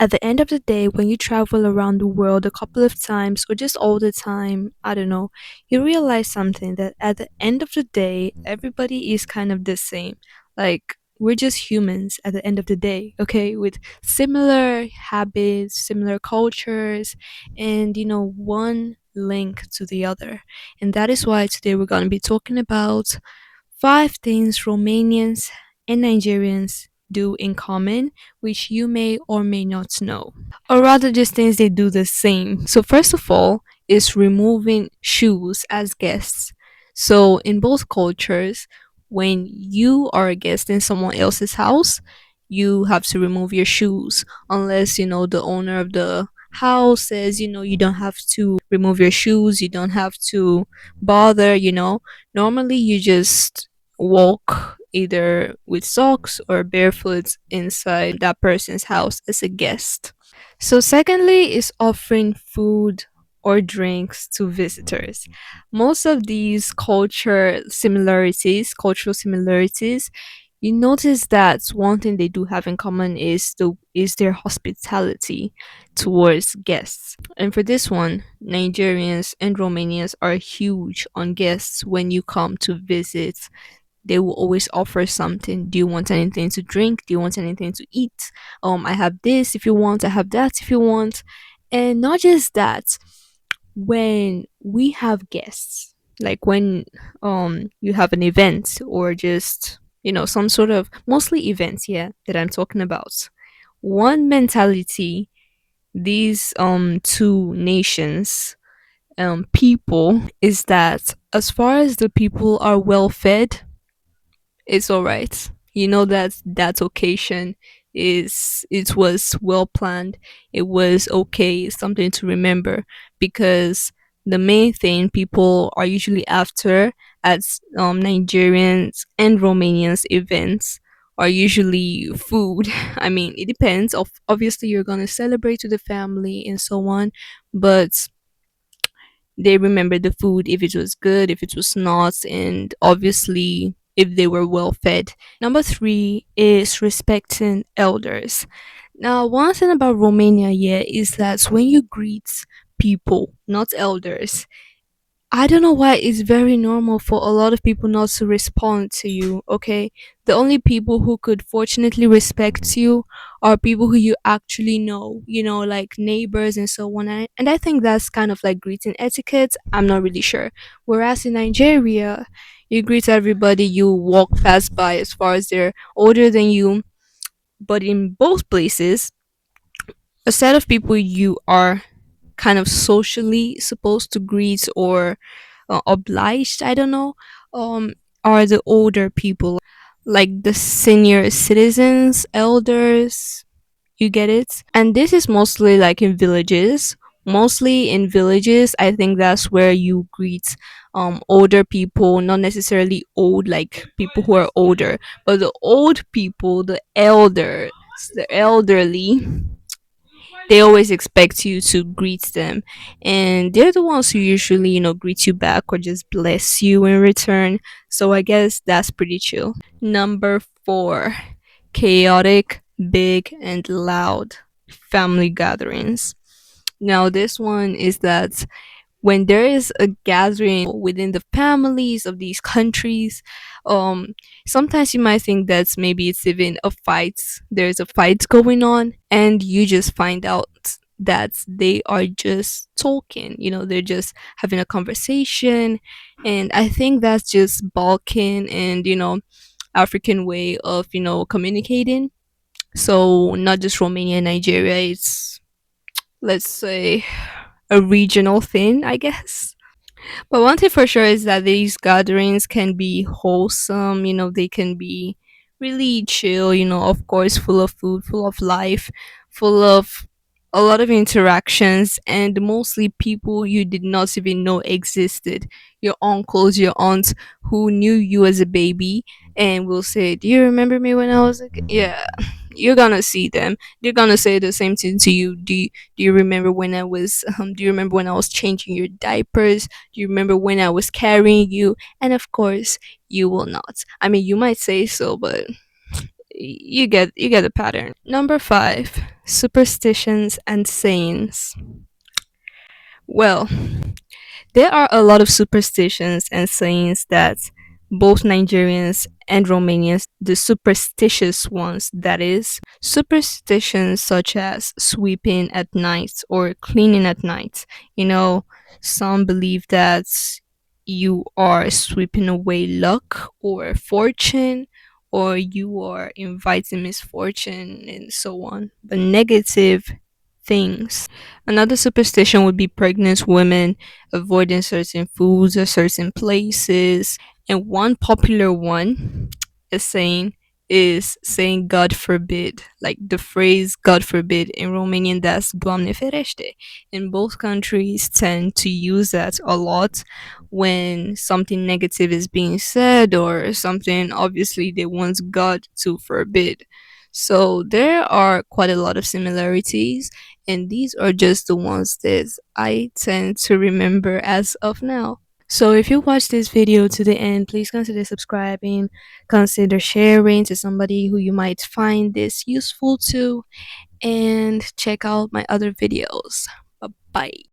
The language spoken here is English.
at the end of the day, when you travel around the world a couple of times or just all the time, I don't know, you realize something that at the end of the day, everybody is kind of the same. Like, we're just humans at the end of the day, okay? With similar habits, similar cultures, and one link to the other. And that is why today we're going to be talking about five things Romanians and Nigerians do in common, which you may or may not know. Or rather, just things they do the same. So, first of all, is removing shoes as guests. So, in both cultures, when you are a guest in someone else's house, you have to remove your shoes unless the owner of the house says you don't have to remove your shoes, you don't have to bother. Normally you just walk either with socks or barefoot inside that person's house as a guest. So, secondly, is offering food or drinks to visitors. Most of these cultural similarities, you notice that one thing they do have in common is their hospitality towards guests. And for this one, Nigerians and Romanians are huge on guests when you come to visit. They will always offer something. Do you want anything to drink? Do you want anything to eat? I have this if you want, I have that if you want. And not just that, when we have guests, like when you have an event or just some sort of mostly events, yeah, that I'm talking about. One mentality these two nations people is that as far as the people are well fed, it's all right. You know that that occasion is it was well planned. It was okay, something to remember, because the main thing people are usually after at Nigerians and Romanians events are usually food. I mean, it depends. Obviously, you're gonna celebrate with the family and so on, but they remember the food, if it was good, if it was not, and obviously if they were well fed. Number three is respecting elders. Now, one thing about Romania, yeah, is that when you greet people, not elders, I don't know why it's very normal for a lot of people not to respond to you, okay? The only people who could fortunately respect you are people who you actually know, like neighbors and so on. And I think that's kind of like greeting etiquette. I'm not really sure. Whereas in Nigeria, you greet everybody you walk past by as far as they're older than you. But in both places, a set of people you are kind of socially supposed to greet or obliged, I don't know, um are the older people, like the senior citizens, elders, you get it. And this is mostly like in villages. Mostly in villages, I think that's where you greet older people, not necessarily old like people who are older, but the old people, the elderly, they always expect you to greet them, and they're the ones who usually greet you back or just bless you in return. So I guess that's pretty chill. Number four, chaotic, big and loud family gatherings. Now this one is that when there is a gathering within the families of these countries, um sometimes you might think that maybe it's even a fight, there's a fight going on, and you just find out that they are just talking, they're just having a conversation. And I think that's just Balkan and African way of communicating. So not just Romania and Nigeria, it's, let's say, a regional thing, I guess. But one thing for sure is that these gatherings can be wholesome, they can be really chill, of course, full of food, full of life, full of a lot of interactions, and mostly people you did not even know existed. Your uncles, your aunts who knew you as a baby and will say, "Do you remember me when I was a kid?" Yeah, you're gonna see them. They're gonna say the same thing to you. Do you remember when I was do you remember when I was changing your diapers? Do you remember when I was carrying you? And of course, you will not. I mean, you might say so, but You get the pattern. Number 5, superstitions and sayings. Well, there are a lot of superstitions and sayings that both Nigerians and Romanians, the superstitious ones, that is, superstitions such as sweeping at night or cleaning at night. You know, some believe that you are sweeping away luck or fortune, or you are inviting misfortune, and so on. But negative things. Another superstition would be pregnant women avoiding certain foods or certain places. And one popular one is saying God forbid. Like the phrase God forbid in Romanian, that's Doamne ferește. And both countries tend to use that a lot when something negative is being said or something obviously they want God to forbid. So there are quite a lot of similarities, and these are just the ones that I tend to remember as of now. So if you watch this video to the end, please consider subscribing, consider sharing to somebody who you might find this useful to, and check out my other videos. Bye bye.